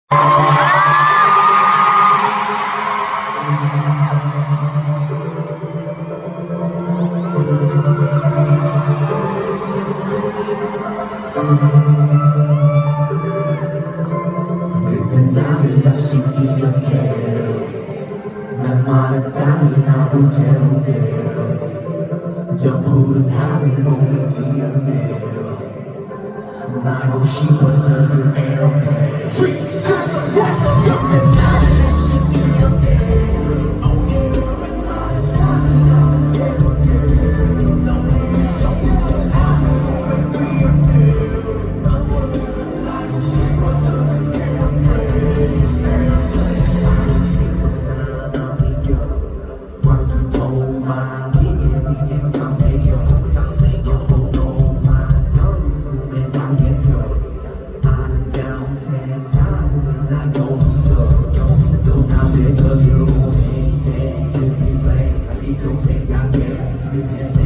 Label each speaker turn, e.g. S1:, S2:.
S1: 그땐 나를 다시 기억해 난 말했다니 나도 태우게 저 푸른 하늘 몸에 뛰어내 날고 싶어서 그 에어플레인 3, 2, 1, 그땐 나를 다시 기억해 난 말했다니 나도 태우게 저 푸른 하늘 몸에 뛰어내 날고 싶어서 그 에어플레인 나도 믿겨 완전 도망이에 비해 상대겨 영혼도만 넌 꿈의 장에서 아름다운 세상은 나 여기서 또 담배져 들어오네 내 눈이 왜 아직도 생각해 그때